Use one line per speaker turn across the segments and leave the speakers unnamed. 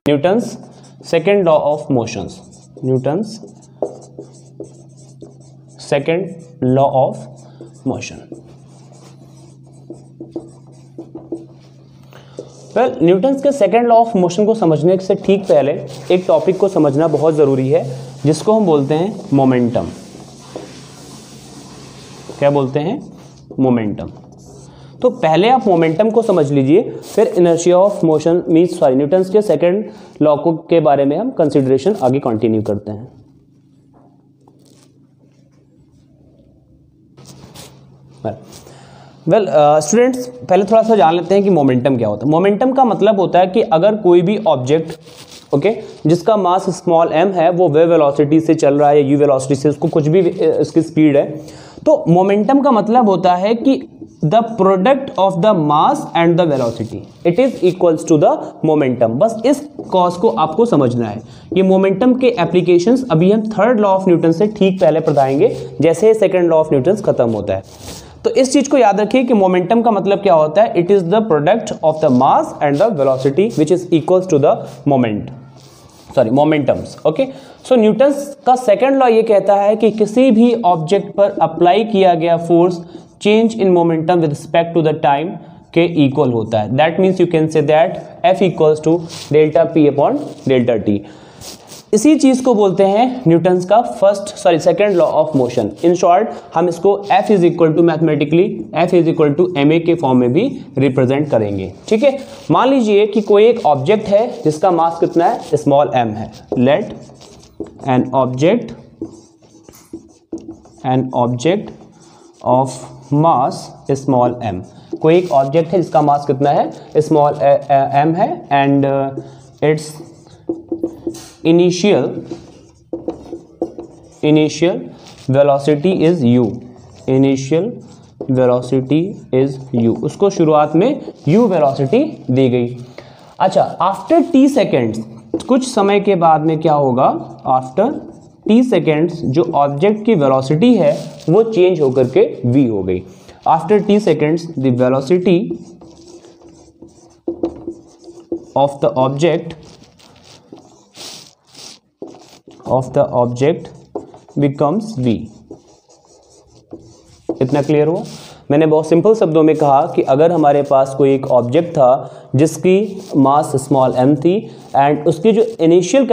Newton's second law of motions, Newton's second law of motion. Well, Newton's के second law of motion को समझने से ठीक पहले एक टॉपिक को समझना बहुत ज़रूरी है जिसको हम बोलते हैं मोमेंटम। क्या बोलते हैं? मोमेंटम। तो पहले आप मोमेंटम को समझ लीजिए, फिर inertia of motion means Newton's के सेकेंड लॉ के बारे में हम कंसिडरेशन आगे कंटिन्यू करते हैं। वेल स्टूडेंट्स, पहले थोड़ा सा जान लेते हैं कि मोमेंटम क्या होता है। मोमेंटम का मतलब होता है कि अगर कोई भी ऑब्जेक्ट जिसका मास स्मॉल m है वो वे वेलोसिटी से चल रहा है या यू वेलोसिटी से, उसको कुछ भी इसकी स्पीड है, तो मोमेंटम का मतलब होता है कि the product of the mass and the velocity it is equals to the momentum. बस इस कॉज को आपको समझना है। ये मोमेंटम के एप्लीकेशंस अभी हम थर्ड लॉ ऑफ न्यूटन से ठीक पहले पढ़ाएंगे, जैसे सेकेंड लॉ ऑफ न्यूटन खत्म होता है। तो इस चीज को याद रखिए कि मोमेंटम का मतलब क्या होता है। It is the product of the mass and the velocity which is equals to the momentums. Okay, so Newton's का सेकंड लॉ ये कहता है कि किसी भी ऑब्जेक्ट पर अप्लाई किया गया force change in momentum with respect to the time के इक्वल होता है। That means you can say that F equals to delta P upon delta T। इसी चीज को बोलते हैं न्यूटन्स का second law of motion. In short हम इसको F is equal to mathematically F is equal to ma के form में भी रिप्रेजेंट करेंगे। ठीक है, मान लीजिए कि कोई एक ऑब्जेक्ट है जिसका मास कितना है, स्मॉल m है। Let an object of mass small m, कोई एक ऑब्जेक्ट है जिसका मास कितना है, स्मॉल m है, and its initial velocity is u, initial velocity is u, उसको शुरुआत में u वेलोसिटी दी गई। अच्छा, आफ्टर t सेकेंड्स, कुछ समय के बाद में क्या होगा, आफ्टर t सेकेंड्स जो ऑब्जेक्ट की वेलोसिटी है वो चेंज होकर के v हो गई। After t seconds the velocity of the object becomes v। इतना क्लियर हुआ? मैंने बहुत सिंपल शब्दों में कहा कि अगर हमारे पास कोई एक ऑब्जेक्ट था जिसकी मास स्मॉल m थी एंड उसकी जो इनिशियल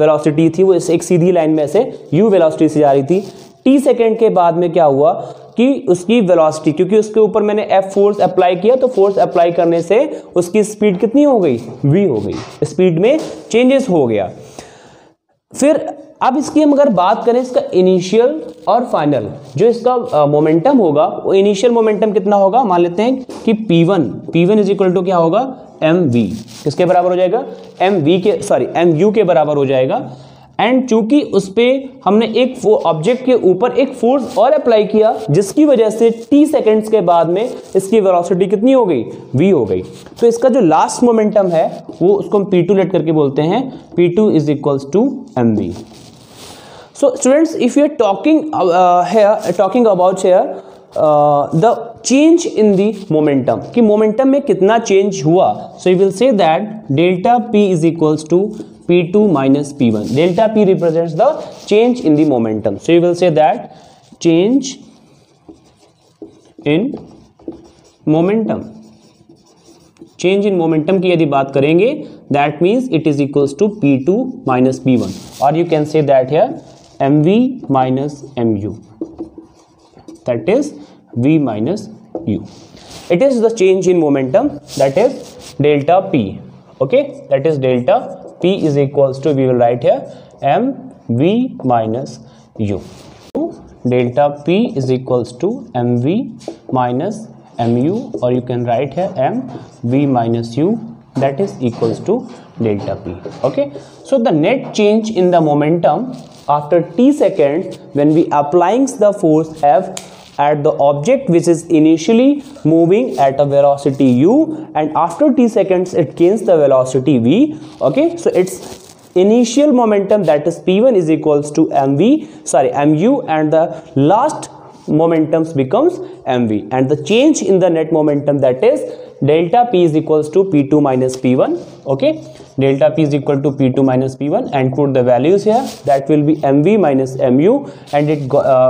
वेलोसिटी थी वो एक सीधी लाइन में से u वेलोसिटी से जा रही थी, t सेकेंड के बाद में क्या हुआ कि उसकी वेलोसिटी, क्योंकि उसके ऊपर मैंने F फोर्स अप्लाई किया, तो फोर्स अप्लाई करने से उसकी स्पीड कितनी हो गई, v हो गई, स्पीड में चेंजेस हो गया। फिर अब इसकी हम अगर बात करें इसका इनिशियल और फाइनल, जो इसका मोमेंटम होगा वो इनिशियल मोमेंटम कितना होगा, मान लेते हैं कि P1 इज इक्वल टू क्या होगा, mv, किसके बराबर हो जाएगा, mu के बराबर हो जाएगा। एंड चूंकि उस पे हमने एक ऑब्जेक्ट के ऊपर एक फोर्स और अप्लाई किया जिसकी वजह से t सेकेंड्स के बाद में इसकी वेलोसिटी कितनी हो गई, v हो गई। तो इसका जो लास्ट मोमेंटम है वो उसको हम P2 लेट करके बोलते हैं, P2 is equals to mv। So students, if you are talking about the change in the momentum, कि मोमेंटम में कितना चेंज हुआ, so you will say that delta P is equals to P2 minus P1. Delta P represents the change in the momentum. So you will say that change in momentum. Change in momentum की यदि बात करेंगे, that means it is equals to P2 minus P1. Or you can say that here mv minus mu. That is v minus u. It is the change in momentum, that is delta P. Okay, that is delta P is equals to, we will write here mv minus u. Delta P is equals to mv minus mu, or you can write here mv minus u, that is equals to delta P. Okay, so the net change in the momentum after t seconds when we applying the force F at the object which is initially moving at a velocity u, and after t seconds it gains the velocity v. Okay, so its initial momentum, that is P1 is equals to mu, and the last momentums becomes mv, and the change in the net momentum, that is delta P is equals to P2 minus P1. Okay, delta P is equal to P2 minus P1 and put the values here. That will be mv minus mu, and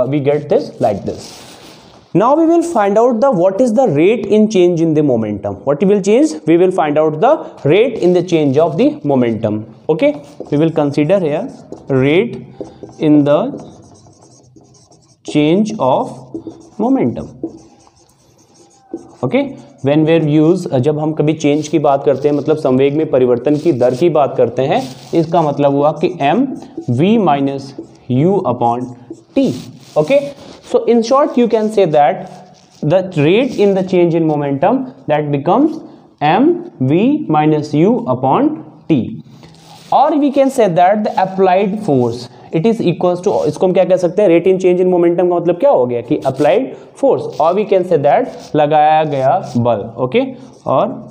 we get this like this. Now we will find out what is the rate in change in the momentum. What we will change? We will find out the rate in the change of the momentum. Okay, we will consider here rate in the change of momentum. Okay, when we use, जब हम कभी change की बात करते हैं, मतलब संवेग में परिवर्तन की दर की बात करते हैं, इसका मतलब हुआ कि m v minus u upon t. Okay, so in short you can say that the rate in the change in momentum that becomes m v minus u upon t, और we can say that the applied force it is equals to, इसको हम क्या कह सकते हैं, rate in change in momentum का मतलब क्या हो गया कि अप्लाइड फोर्स, और वी कैन से दैट लगाया गया बल. ओके, और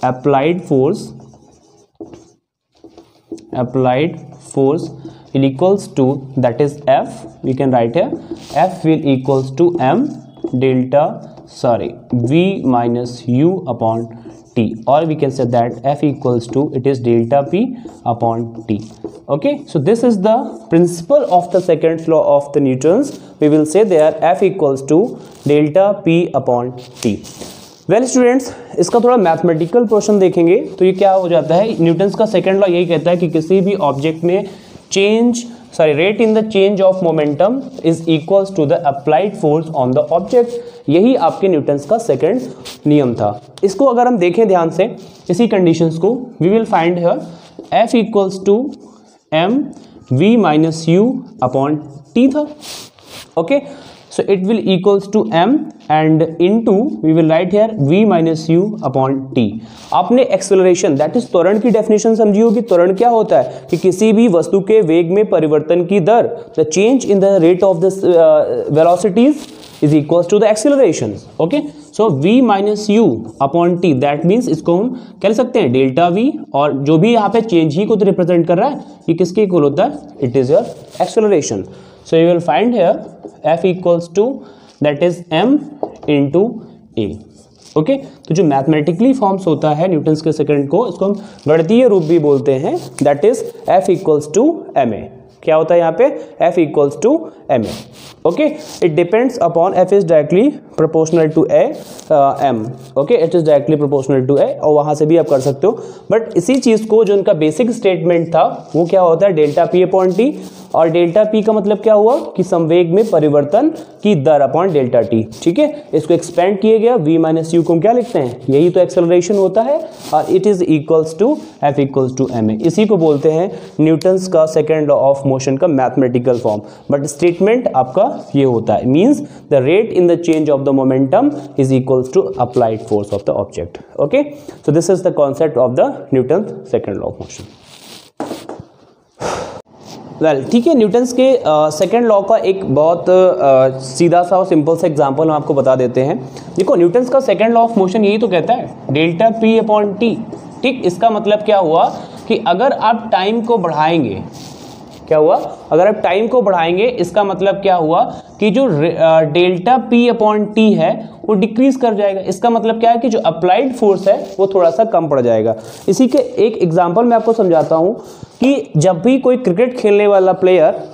applied force will equals to, that is F, we can write here F will equals to V minus U upon T, or we can say that F equals to, it is delta P upon T. Okay, so this is the principle of the second law of the Newton's. We will say there F equals to delta P upon T. Well students, इसका थोड़ा mathematical portion देखेंगे तो ये क्या हो जाता है, Newton's का सेकंड लॉ यही कहता है कि किसी भी ऑब्जेक्ट में rate in the change of momentum is equals to the applied force on the object. यही आपके न्यूटन्स का सेकंड नियम था. इसको अगर हम देखें ध्यान से, इसी कंडीशंस को, we will find here F equals to m v minus u upon t था. Okay, so it will equals to m and into we will write here v minus u upon t. आपने acceleration, that is त्वरण की definition समझी होगी. त्वरण क्या होता है कि किसी भी वस्तु के वेग में परिवर्तन की दर, the change in the rate of the velocities is equals to the acceleration. Okay, so v minus u upon t, that means इसको हम कह सकते हैं डेल्टा v, और जो भी यहाँ पे चेंज ही को तो रिप्रेजेंट कर रहा है, ये किसके इक्वल होता है, it is your acceleration. So you will find here F equals to, that is m into a. Okay, तो जो मैथमेटिकली फॉर्म्स होता है न्यूटन्स के सेकंड को, इसको हम गणितीय रूप भी बोलते हैं, that is F equals to ma. क्या होता है यहाँ पे, F equals to ma. Okay, it depends upon, F is directly proportional to m. Okay, it is directly proportional to a, और वहां से भी आप कर सकते हो. बट इसी चीज को, जो उनका बेसिक स्टेटमेंट था, वो क्या होता है, डेल्टा पी अपॉन टी, और डेल्टा पी का मतलब क्या हुआ कि संवेग में परिवर्तन की दर अपॉन डेल्टा टी. ठीक है, इसको एक्सपेंड किया गया, v माइनस यू को हम क्या लिखते हैं, यही तो एक्सेलरेशन होता है, और it is equals to F equals to ma. इसी को बोलते हैं न्यूटन्स का सेकेंड लॉ ऑफ मोशन का मैथमेटिकल फॉर्म. बट स्टेटमेंट आपका ये होता है, means the rate in the change of the momentum is equals to applied force of the object. Okay, so this is the concept of the Newton's second law of motion. Well, ठीक है, Newton's के second law का एक बहुत सीधा सा और simple सा एग्जांपल हम आपको बता देते हैं. देखो, न्यूटन्स का सेकेंड लॉ ऑफ मोशन यही तो कहता है डेल्टा पी अपॉन टी. ठीक, इसका मतलब क्या हुआ कि अगर आप टाइम को बढ़ाएंगे, क्या हुआ, अगर आप टाइम को बढ़ाएंगे, इसका मतलब क्या हुआ कि जो डेल्टा पी अपॉन टी है वो डिक्रीज कर जाएगा. इसका मतलब क्या है कि जो अप्लाइड फोर्स है वो थोड़ा सा कम पड़ जाएगा. इसी के एक एग्जांपल मैं आपको समझाता हूं कि जब भी कोई क्रिकेट खेलने वाला प्लेयर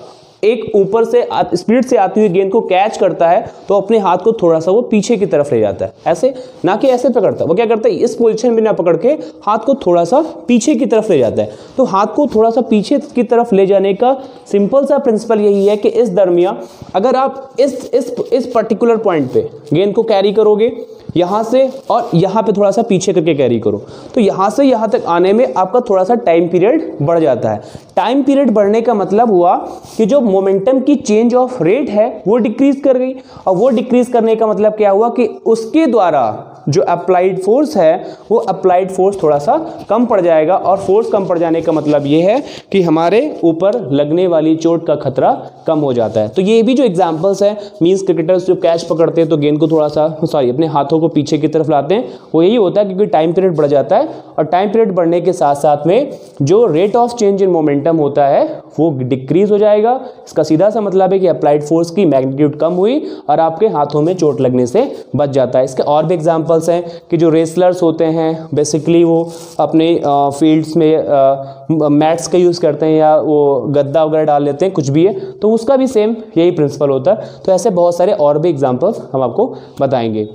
एक ऊपर से स्पीड से आती हुई गेंद को कैच करता है, तो अपने हाथ को थोड़ा सा वो पीछे की तरफ ले जाता है, ऐसे ना कि ऐसे पकड़ता है. वो क्या करता है, इस पोजीशन में ना पकड़ के हाथ को थोड़ा सा पीछे की तरफ ले जाता है. तो हाथ को थोड़ा सा पीछे की तरफ ले जाने का सिंपल सा प्रिंसिपल यही है कि इस दरमियान अगर आप इस पर्टिकुलर पॉइंट पे गेंद को कैरी करोगे यहाँ से, और यहाँ पे थोड़ा सा पीछे करके कैरी करो, तो यहाँ से यहाँ तक आने में आपका थोड़ा सा टाइम पीरियड बढ़ जाता है. टाइम पीरियड बढ़ने का मतलब हुआ कि जो मोमेंटम की चेंज ऑफ रेट है वो डिक्रीज कर गई, और वो डिक्रीज करने का मतलब क्या हुआ कि उसके द्वारा जो अप्लाइड फोर्स है वो अप्लाइड फोर्स थोड़ा सा कम पड़ जाएगा. और फोर्स कम पड़ जाने का मतलब ये है कि हमारे ऊपर लगने वाली चोट का खतरा कम हो जाता है. तो ये भी जो एग्जांपल्स है, मींस क्रिकेटर्स जो कैच पकड़ते हैं तो गेंद को थोड़ा सा अपने हाथों को पीछे की तरफ लाते हैं, वो यही होता है क्योंकि टाइम पीरियड बढ़ जाता है, और टाइम पीरियड बढ़ने के साथ साथ में जो rate of change in momentum होता है वो डिक्रीज हो जाएगा. इसका सीधा सा मतलब है कि अप्लाइड फोर्स की मैग्नीट्यूड कम हुई और आपके हाथों में चोट लगने से बच जाता है. इसके और भी एग्जाम्पल एग्जांपल्स हैं कि जो रेसलर्स होते हैं बेसिकली वो अपने फील्ड्स में मैट्स का यूज़ करते हैं या वो गद्दा वगैरह डाल लेते हैं, कुछ भी है, तो उसका भी सेम यही प्रिंसिपल होता है। तो ऐसे बहुत सारे और भी एग्जांपल्स हम आपको बताएंगे।